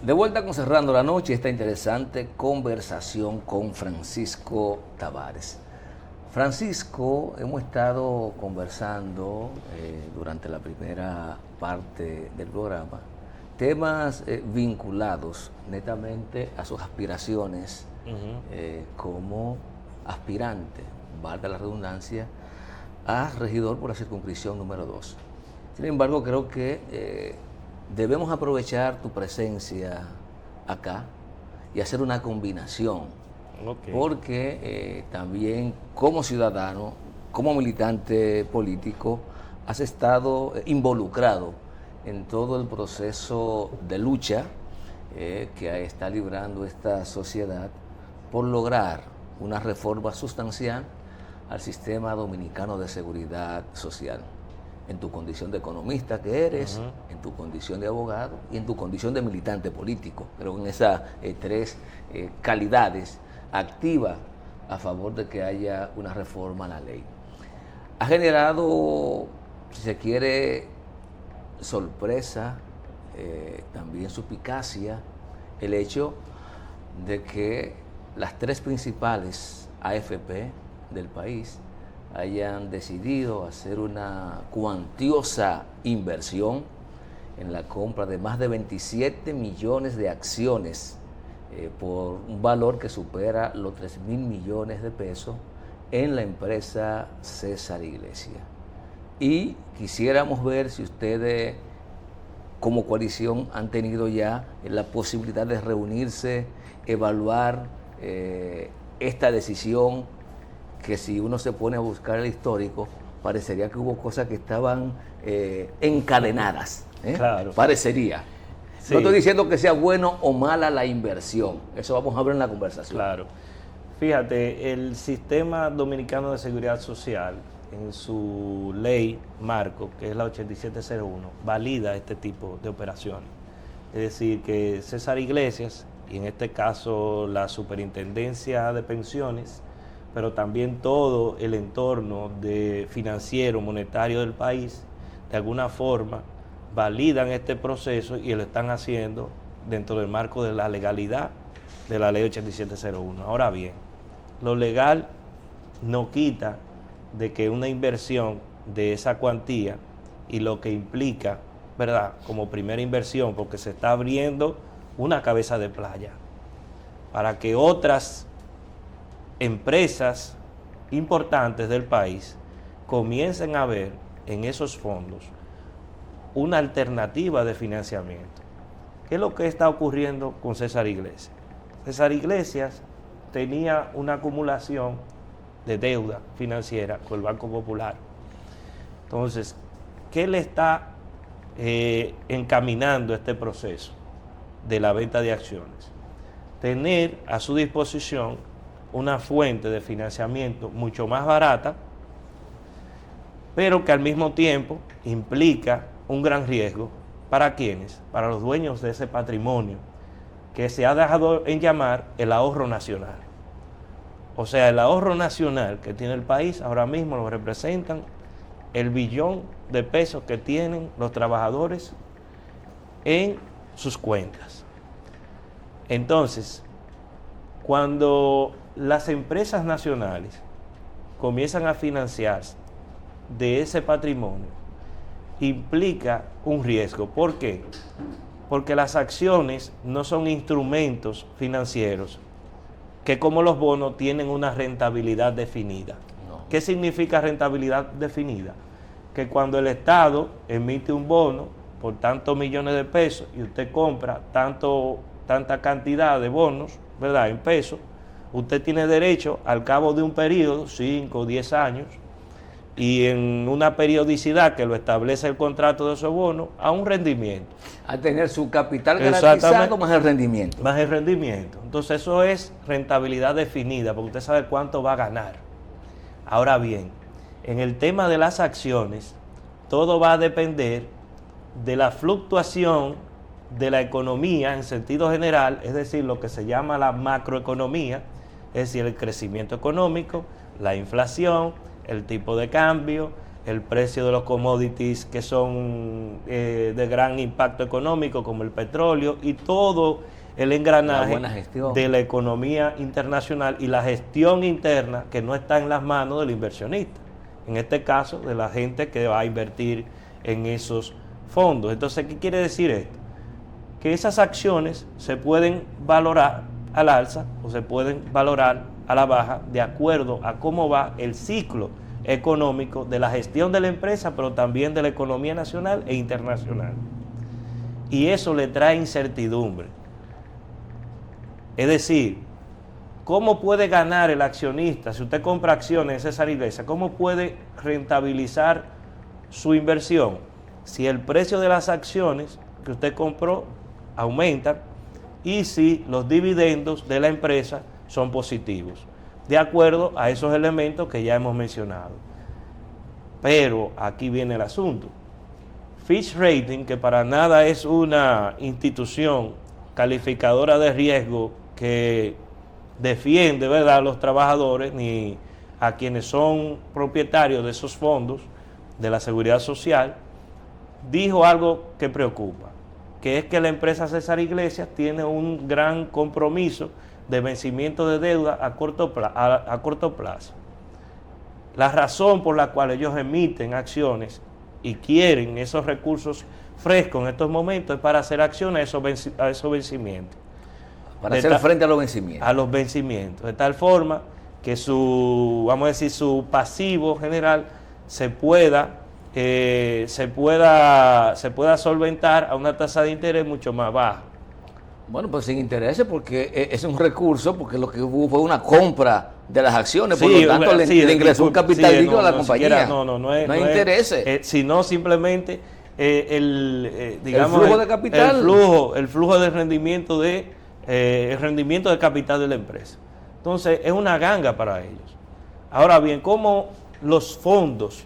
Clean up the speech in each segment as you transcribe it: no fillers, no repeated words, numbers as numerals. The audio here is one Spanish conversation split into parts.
De vuelta con Cerrando la Noche, esta interesante conversación con Francisco Tavares. Francisco, hemos estado conversando durante la primera parte del programa temas vinculados netamente a sus aspiraciones como aspirante, valga la redundancia, a regidor por la circunscripción número 2. Sin embargo, creo que debemos aprovechar tu presencia acá y hacer una combinación, porque también como ciudadano, como militante político, has estado involucrado en todo el proceso de lucha que está librando esta sociedad por lograr una reforma sustancial al sistema dominicano de seguridad social, en tu condición de economista que eres, en tu condición de abogado y en tu condición de militante político. Creo que en esas tres calidades activa a favor de que haya una reforma a la ley. Ha generado, si se quiere, sorpresa, también suspicacia, el hecho de que las tres principales AFP del país hayan decidido hacer una cuantiosa inversión en la compra de más de 27 millones de acciones por un valor que supera los 3.000 millones de pesos en la empresa César Iglesias. Y quisiéramos ver si ustedes como coalición han tenido ya la posibilidad de reunirse, evaluar esta decisión, que si uno se pone a buscar el histórico, parecería que hubo cosas que estaban encadenadas. Claro. Parecería. Sí. No estoy diciendo que sea bueno o mala la inversión, eso vamos a ver en la conversación. Claro. Fíjate, el Sistema Dominicano de Seguridad Social, en su ley marco, que es la 8701, valida este tipo de operaciones. Es decir, que César Iglesias, y en este caso la Superintendencia de Pensiones, pero también todo el entorno financiero, monetario del país, de alguna forma validan este proceso y lo están haciendo dentro del marco de la legalidad de la ley 8701. Ahora bien, lo legal no quita de que una inversión de esa cuantía y lo que implica, ¿verdad?, como primera inversión, porque se está abriendo una cabeza de playa para que otras empresas importantes del país comiencen a ver en esos fondos una alternativa de financiamiento. ¿Qué es lo que está ocurriendo con César Iglesias? César Iglesias tenía una acumulación de deuda financiera con el Banco Popular. Entonces, ¿qué le está encaminando este proceso de la venta de acciones? Tener a su disposición una fuente de financiamiento mucho más barata, pero que al mismo tiempo implica un gran riesgo. ¿Para quiénes? Para los dueños de ese patrimonio que se ha dejado en llamar el ahorro nacional. O sea, el ahorro nacional que tiene el país ahora mismo lo representan el billón de pesos que tienen los trabajadores en sus cuentas. Entonces, cuando las empresas nacionales comienzan a financiarse de ese patrimonio, implica un riesgo. ¿Por qué? Porque las acciones no son instrumentos financieros que, como los bonos, tienen una rentabilidad definida. No. ¿Qué significa rentabilidad definida? Que cuando el Estado emite un bono por tantos millones de pesos y usted compra tanta cantidad de bonos, ¿verdad?, en pesos, usted tiene derecho al cabo de un periodo, 5 o 10 años, y en una periodicidad que lo establece el contrato de esos bonos, a un rendimiento. A tener su capital garantizado más el rendimiento. Más el rendimiento. Entonces eso es rentabilidad definida, porque usted sabe cuánto va a ganar. Ahora bien, en el tema de las acciones, todo va a depender de la fluctuación de la economía en sentido general, es decir, lo que se llama la macroeconomía, es decir, el crecimiento económico, la inflación, el tipo de cambio, el precio de los commodities que son de gran impacto económico, como el petróleo, y todo el engranaje de la economía internacional y la gestión interna que no está en las manos del inversionista, en este caso de la gente que va a invertir en esos fondos. Entonces, ¿qué quiere decir esto? Que esas acciones se pueden valorar al alza o se pueden valorar a la baja de acuerdo a cómo va el ciclo económico de la gestión de la empresa, pero también de la economía nacional e internacional. Y eso le trae incertidumbre. Es decir, ¿cómo puede ganar el accionista si usted compra acciones de César Iglesias? ¿Cómo puede rentabilizar su inversión si el precio de las acciones que usted compró aumenta y si los dividendos de la empresa son positivos, de acuerdo a esos elementos que ya hemos mencionado? Pero aquí viene el asunto. Fitch Rating, que para nada es una institución calificadora de riesgo que defiende, ¿verdad?, a los trabajadores ni a quienes son propietarios de esos fondos de la seguridad social, dijo algo que preocupa, que es que la empresa César Iglesias tiene un gran compromiso de vencimiento de deuda a corto plazo. La razón por la cual ellos emiten acciones y quieren esos recursos frescos en estos momentos es para hacer acciones a esos vencimientos. Para hacer frente a los vencimientos. A los vencimientos, de tal forma que su pasivo general se pueda solventar a una tasa de interés mucho más baja. Bueno, pues sin intereses, porque es un recurso, porque lo que hubo fue una compra de las acciones, por lo tanto le ingresó un capital líquido a la compañía. No hay intereses. Sino simplemente el flujo de capital. El flujo de rendimiento el rendimiento del capital de la empresa. Entonces, es una ganga para ellos. Ahora bien, ¿cómo los fondos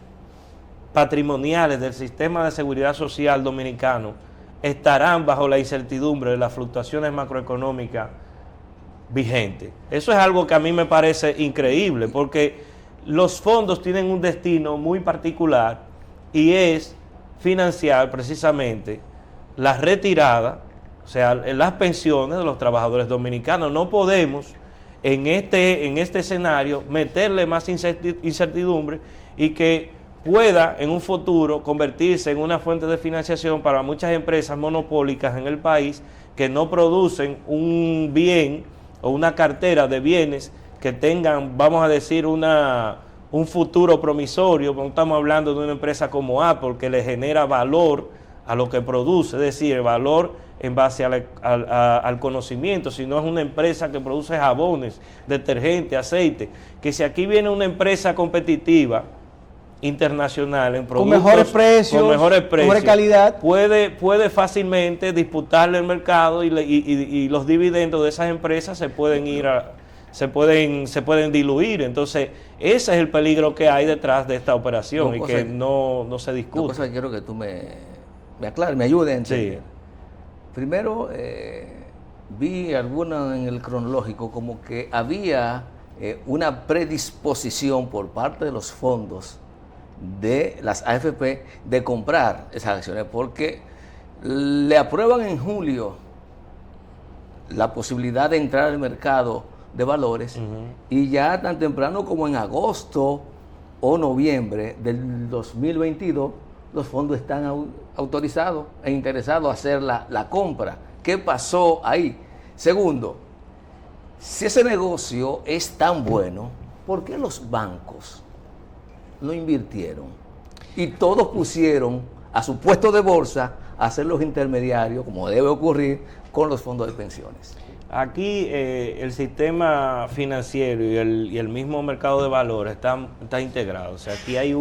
patrimoniales del sistema de seguridad social dominicano estarán bajo la incertidumbre de las fluctuaciones macroeconómicas vigentes? Eso es algo que a mí me parece increíble, porque los fondos tienen un destino muy particular y es financiar precisamente la retirada, o sea, las pensiones de los trabajadores dominicanos. No podemos en este escenario meterle más incertidumbre y que pueda en un futuro convertirse en una fuente de financiación para muchas empresas monopólicas en el país que no producen un bien o una cartera de bienes que tengan, vamos a decir, un futuro promisorio. No estamos hablando de una empresa como Apple que le genera valor a lo que produce, es decir, el valor en base al conocimiento, sino es una empresa que produce jabones, detergente, aceite, que si aquí viene una empresa competitiva internacional en productos con mejores precios, mejor calidad, puede fácilmente disputarle el mercado y los dividendos de esas empresas se pueden diluir. Entonces, ese es el peligro que hay detrás de esta operación y que no se discute. Una cosa que quiero que tú me aclares, me ayudes a entender. Sí. Primero, vi alguna en el cronológico como que había una predisposición por parte de los fondos de las AFP de comprar esas acciones, porque le aprueban en julio la posibilidad de entrar al mercado de valores, y ya tan temprano como en agosto o noviembre del 2022 los fondos están autorizados e interesados a hacer la compra. ¿Qué pasó ahí? Segundo, si ese negocio es tan bueno, ¿por qué los bancos no invirtieron? Y todos pusieron a su puesto de bolsa a ser los intermediarios, como debe ocurrir con los fondos de pensiones. Aquí el sistema financiero y el mismo mercado de valores está integrado. O sea, aquí hay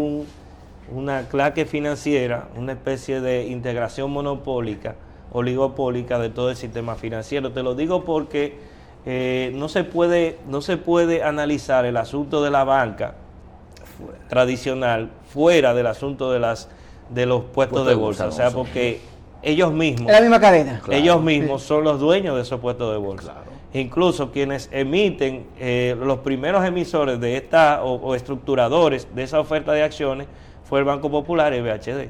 una claque financiera, una especie de integración monopólica, oligopólica de todo el sistema financiero. Te lo digo porque no se puede analizar el asunto de la banca tradicional fuera del asunto de los puestos de bolsa. O sea, porque ellos mismos, es la misma cadena. Ellos mismos son los dueños de esos puestos de bolsa. Claro. Incluso quienes emiten, los primeros emisores de esta o estructuradores de esa oferta de acciones fue el Banco Popular y el BHD.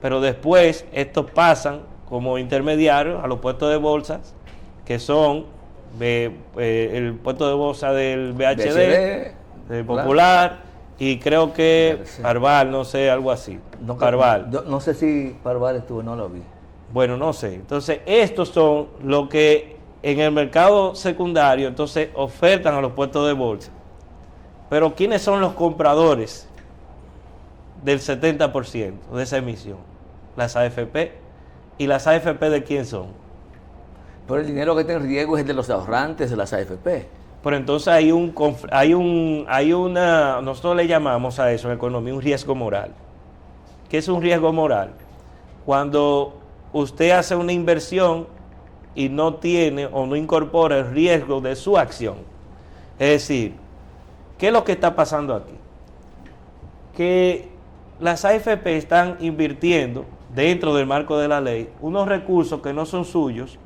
Pero después estos pasan como intermediarios a los puestos de bolsas, que son el puesto de bolsa del BHD, del Popular, y creo que Parval, no sé, algo así. No, Parval. No sé si Parval estuvo, no lo vi. Bueno, no sé. Entonces, estos son lo que en el mercado secundario, entonces, ofertan a los puestos de bolsa. Pero, ¿quiénes son los compradores del 70% de esa emisión? Las AFP. ¿Y las AFP de quién son? Pero el dinero que está en riesgo es el de los ahorrantes de las AFP. Pero entonces hay una, nosotros le llamamos a eso en economía un riesgo moral. ¿Qué es un riesgo moral? Cuando usted hace una inversión y no tiene o no incorpora el riesgo de su acción. Es decir, ¿qué es lo que está pasando aquí? Que las AFP están invirtiendo dentro del marco de la ley unos recursos que no son suyos,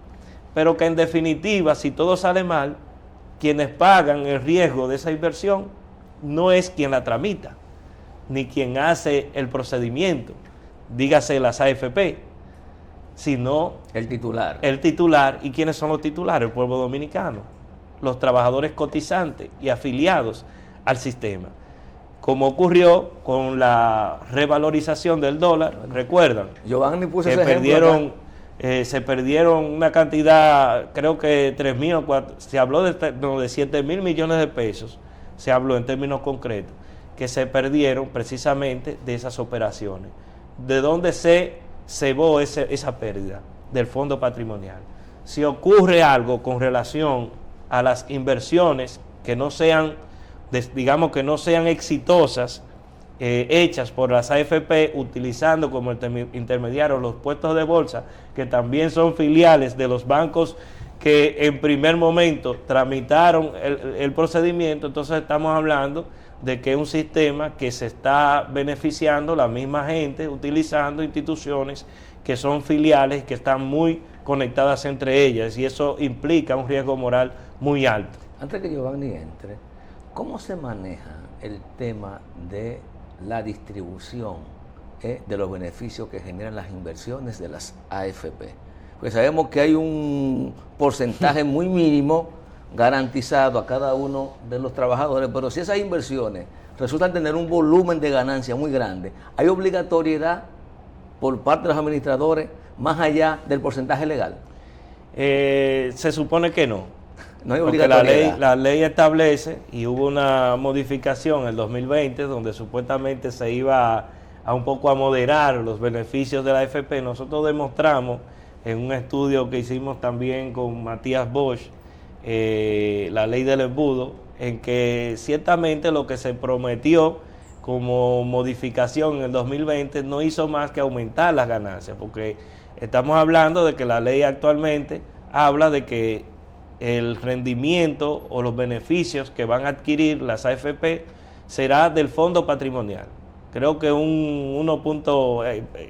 pero que en definitiva, si todo sale mal, quienes pagan el riesgo de esa inversión no es quien la tramita, ni quien hace el procedimiento, dígase las AFP, sino el titular. El titular. ¿Y quiénes son los titulares? El pueblo dominicano, los trabajadores cotizantes y afiliados al sistema. Como ocurrió con la revalorización del dólar, recuerdan, Giovanni puso que ese se perdieron una cantidad, creo que 3.000 o 4, se habló de 7.000 millones de pesos, se habló en términos concretos, que se perdieron precisamente de esas operaciones. ¿De dónde se cebó esa pérdida? Del fondo patrimonial. Si ocurre algo con relación a las inversiones que no sean, digamos que no sean exitosas, hechas por las AFP, utilizando como intermediarios los puestos de bolsa, que también son filiales de los bancos que en primer momento tramitaron el procedimiento, entonces estamos hablando de que es un sistema que se está beneficiando la misma gente, utilizando instituciones que son filiales, que están muy conectadas entre ellas, y eso implica un riesgo moral muy alto. Antes que Giovanni entre, ¿cómo se maneja el tema de la distribución de los beneficios que generan las inversiones de las AFP? Porque sabemos que hay un porcentaje muy mínimo garantizado a cada uno de los trabajadores, pero si esas inversiones resultan tener un volumen de ganancia muy grande, ¿hay obligatoriedad por parte de los administradores más allá del porcentaje legal? Se supone que no. No hay obligatoriedad. Porque la ley establece, y hubo una modificación en el 2020 donde supuestamente se iba a un poco a moderar los beneficios de la AFP. Nosotros demostramos en un estudio que hicimos también con Matías Bosch, la ley del embudo, en que ciertamente lo que se prometió como modificación en el 2020 no hizo más que aumentar las ganancias, porque estamos hablando de que la ley actualmente habla de que el rendimiento o los beneficios que van a adquirir las AFP será del fondo patrimonial. Creo que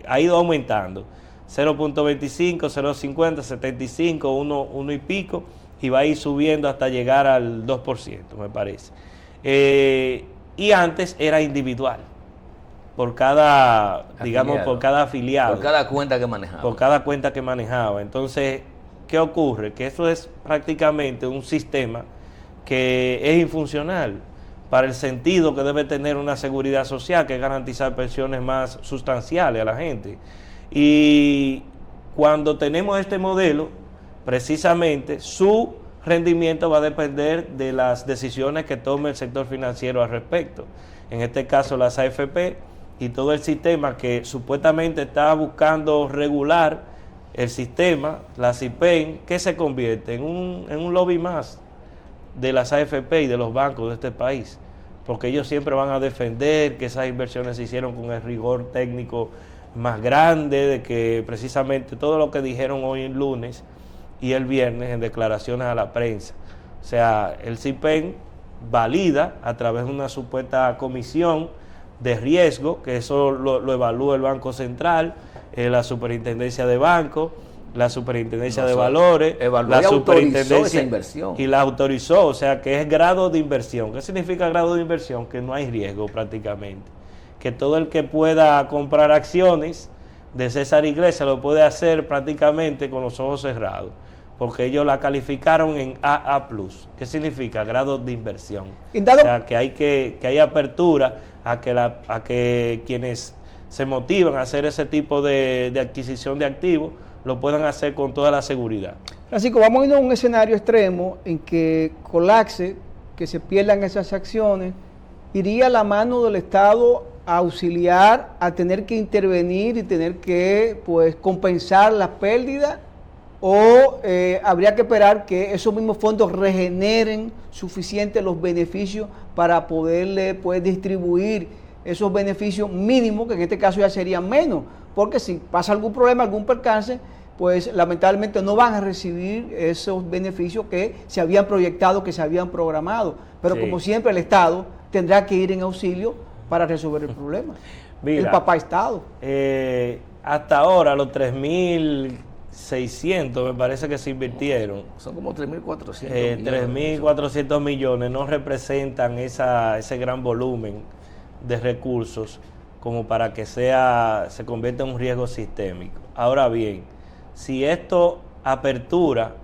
ha ido aumentando, 0.25, 0.50, 75, 1 y pico, y va a ir subiendo hasta llegar al 2%, me parece. Y antes era individual, por cada, digamos, por cada afiliado. Por cada cuenta que manejaba. Por cada cuenta que manejaba. Entonces, ¿qué ocurre? Que eso es prácticamente un sistema que es infuncional para el sentido que debe tener una seguridad social, que es garantizar pensiones más sustanciales a la gente. Y cuando tenemos este modelo, precisamente su rendimiento va a depender de las decisiones que tome el sector financiero al respecto. En este caso, las AFP y todo el sistema que supuestamente está buscando regular el sistema, la CIPEN, que se convierte en un lobby más de las AFP y de los bancos de este país, porque ellos siempre van a defender que esas inversiones se hicieron con el rigor técnico más grande, de que precisamente todo lo que dijeron hoy el lunes y el viernes en declaraciones a la prensa. O sea, el CIPEN valida a través de una supuesta comisión de riesgo, que eso lo evalúa el Banco Central, la Superintendencia de Bancos, la Superintendencia de Valores, la Superintendencia, inversión. Y la autorizó, o sea que es grado de inversión. ¿Qué significa grado de inversión? Que no hay riesgo prácticamente. que todo el que pueda comprar acciones de César Iglesias lo puede hacer prácticamente con los ojos cerrados, porque ellos la calificaron en AA+. ¿Qué significa? Grado de inversión. O sea, que hay apertura a que quienes se motivan a hacer ese tipo de adquisición de activos lo puedan hacer con toda la seguridad. Francisco, vamos a ir a un escenario extremo en que colapse, que se pierdan esas acciones. ¿Iría la mano del Estado a auxiliar, a tener que intervenir y tener que compensar las pérdidas? ¿O habría que esperar que esos mismos fondos regeneren suficientes los beneficios para poderle distribuir esos beneficios mínimos, que en este caso ya serían menos? Porque si pasa algún problema, algún percance, pues lamentablemente no van a recibir esos beneficios que se habían proyectado, que se habían programado. Pero como siempre el Estado tendrá que ir en auxilio para resolver el problema. Mira, el papá Estado. Hasta ahora los 3.600 me parece que se invirtieron. Son como 3.400 millones. 3.400 millones no representan ese gran volumen de recursos como para que se convierta en un riesgo sistémico. Ahora bien, si esto apertura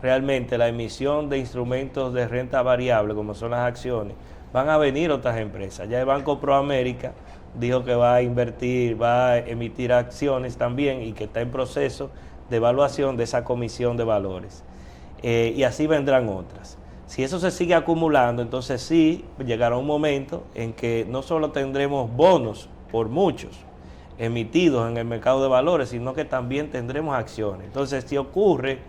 realmente la emisión de instrumentos de renta variable, como son las acciones, van a venir otras empresas. Ya el Banco Proamérica dijo que va a invertir, va a emitir acciones también y que está en proceso de evaluación de esa comisión de valores. Y así vendrán otras. Si eso se sigue acumulando, entonces sí llegará un momento en que no solo tendremos bonos por muchos emitidos en el mercado de valores, sino que también tendremos acciones. Entonces, si ocurre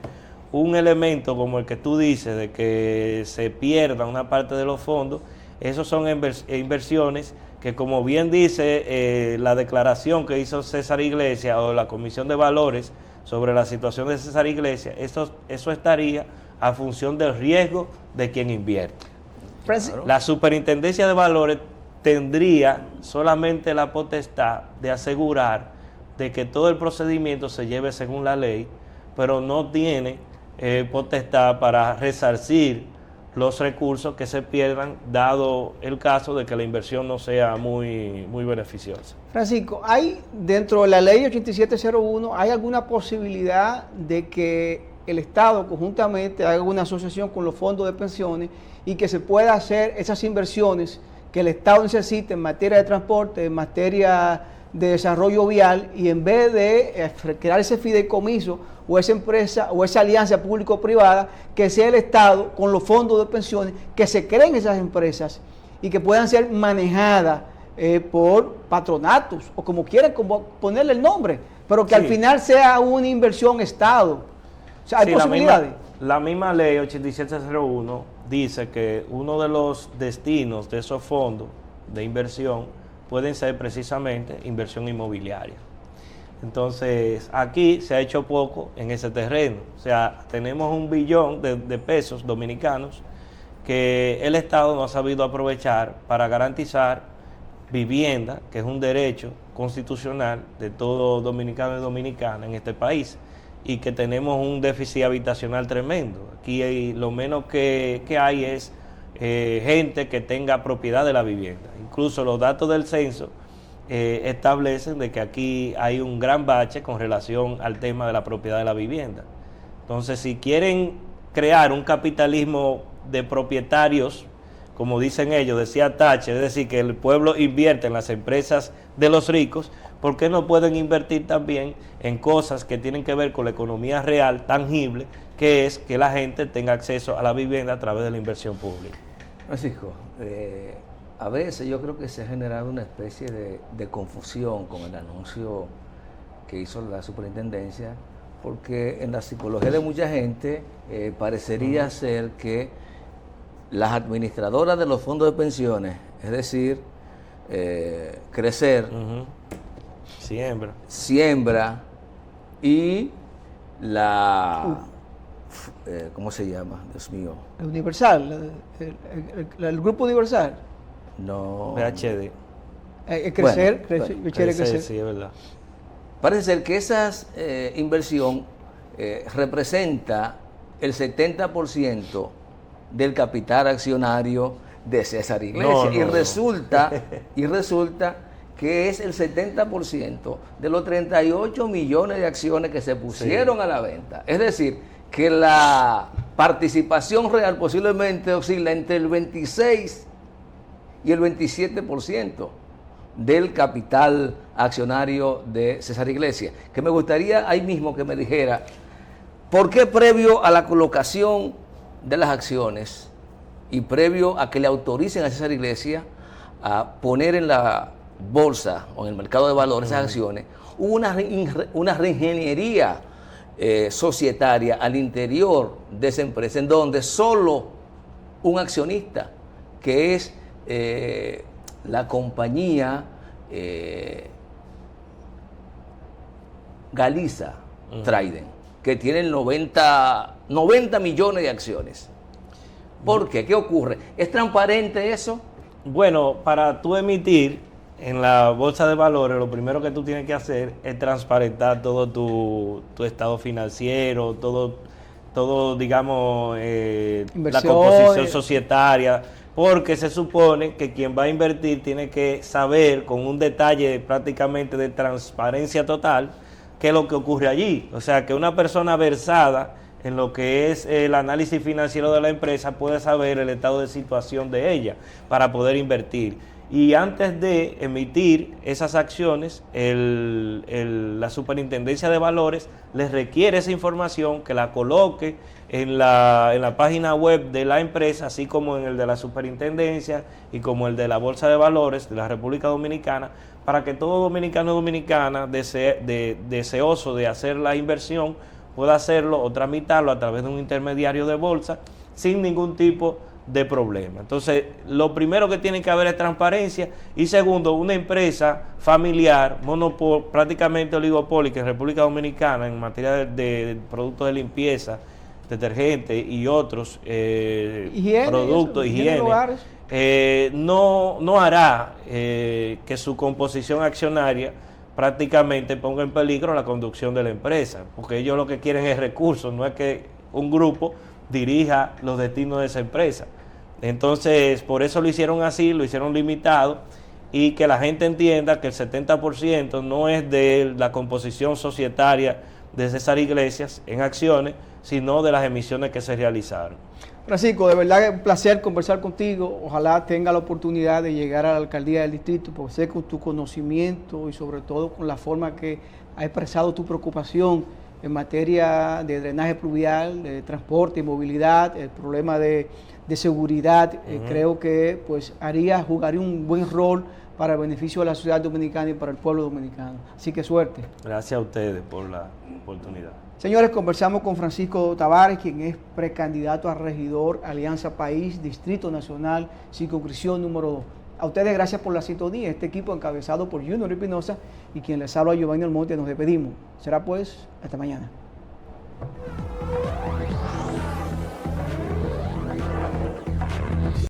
un elemento como el que tú dices, de que se pierda una parte de los fondos, esos son inversiones que, como bien dice la declaración que hizo César Iglesias o la Comisión de Valores sobre la situación de César Iglesias, eso estaría a función del riesgo de quien invierte. Claro. La Superintendencia de Valores tendría solamente la potestad de asegurar de que todo el procedimiento se lleve según la ley, pero no tiene potestad para resarcir los recursos que se pierdan, dado el caso de que la inversión no sea muy beneficiosa. Francisco, ¿hay dentro de la ley 8701, hay alguna posibilidad de que el Estado conjuntamente haga una asociación con los fondos de pensiones y que se pueda hacer esas inversiones que el Estado necesita en materia de transporte, en materia de desarrollo vial, y en vez de crear ese fideicomiso o esa empresa o esa alianza público-privada, que sea el Estado con los fondos de pensiones, que se creen esas empresas y que puedan ser manejadas por patronatos o como quieran ponerle el nombre, pero que al final sea una inversión Estado? O sea, ¿hay posibilidades? La misma ley 8701 dice que uno de los destinos de esos fondos de inversión pueden ser precisamente inversión inmobiliaria. Entonces, aquí se ha hecho poco en ese terreno. O sea, tenemos 1 billón de pesos dominicanos que el Estado no ha sabido aprovechar para garantizar vivienda, que es un derecho constitucional de todo dominicano y dominicana en este país, y que tenemos un déficit habitacional tremendo. Aquí lo menos que hay es gente que tenga propiedad de la vivienda. Incluso los datos del censo establecen de que aquí hay un gran bache con relación al tema de la propiedad de la vivienda. Entonces, si quieren crear un capitalismo de propietarios, como dicen ellos, decía Thatcher, es decir, que el pueblo invierte en las empresas de los ricos, ¿por qué no pueden invertir también en cosas que tienen que ver con la economía real, tangible, que es que la gente tenga acceso a la vivienda a través de la inversión pública? Francisco, a veces yo creo que se ha generado una especie de confusión con el anuncio que hizo la superintendencia, porque en la psicología de mucha gente parecería ser que las administradoras de los fondos de pensiones, es decir, Crecer, Siembra y la... ¿cómo se llama? Dios mío. El Universal, el Grupo Universal. No. PHD. Crecer, Crecer, sí, es verdad. Parece ser que esa inversión representa el 70% del capital accionario de César Iglesias. Y resulta que es el 70% de los 38 millones de acciones que se pusieron a la venta. Es decir, que la participación real posiblemente oscila entre el 26 y el 27% del capital accionario de César Iglesias. Que me gustaría ahí mismo que me dijera, ¿por qué previo a la colocación de las acciones y previo a que le autoricen a César Iglesias a poner en la bolsa o en el mercado de valores esas acciones, hubo una reingeniería societaria al interior de esa empresa, en donde solo un accionista, que es la compañía Galiza Trading, que tiene 90 millones de acciones? ¿Por qué? ¿Qué ocurre? ¿Es transparente eso? Bueno, para tú emitir en la bolsa de valores, lo primero que tú tienes que hacer es transparentar todo tu estado financiero, todo digamos, la composición societaria, porque se supone que quien va a invertir tiene que saber con un detalle prácticamente de transparencia total qué es lo que ocurre allí. O sea, que una persona versada en lo que es el análisis financiero de la empresa puede saber el estado de situación de ella para poder invertir. Y antes de emitir esas acciones, la Superintendencia de Valores les requiere esa información, que la coloque en la página web de la empresa, así como en el de la Superintendencia y como el de la Bolsa de Valores de la República Dominicana, para que todo dominicano o dominicana deseoso de hacer la inversión pueda hacerlo o tramitarlo a través de un intermediario de bolsa sin ningún tipo de problema. Entonces, lo primero que tiene que haber es transparencia, y segundo, una empresa familiar, prácticamente oligopólica en República Dominicana en materia de productos de limpieza, detergentes y otros productos, higiene, no hará que su composición accionaria prácticamente ponga en peligro la conducción de la empresa, porque ellos lo que quieren es recursos, no es que un grupo dirija los destinos de esa empresa. Entonces, por eso lo hicieron así, lo hicieron limitado, y que la gente entienda que el 70% no es de la composición societaria de César Iglesias en acciones, sino de las emisiones que se realizaron. Francisco, de verdad es un placer conversar contigo. Ojalá tenga la oportunidad de llegar a la alcaldía del distrito, porque sé con tu conocimiento y sobre todo con la forma que ha expresado tu preocupación en materia de drenaje pluvial, de transporte y movilidad, el problema de seguridad, creo que pues jugaría un buen rol para el beneficio de la sociedad dominicana y para el pueblo dominicano. Así que suerte. Gracias a ustedes por la oportunidad. Señores, conversamos con Francisco Tavares, quien es precandidato a regidor, Alianza País, Distrito Nacional, circunscripción número 2. A ustedes gracias por la sintonía. Este equipo encabezado por Junior Espinosa y quien les habla, Giovanni Almonte, nos despedimos. Será pues hasta mañana.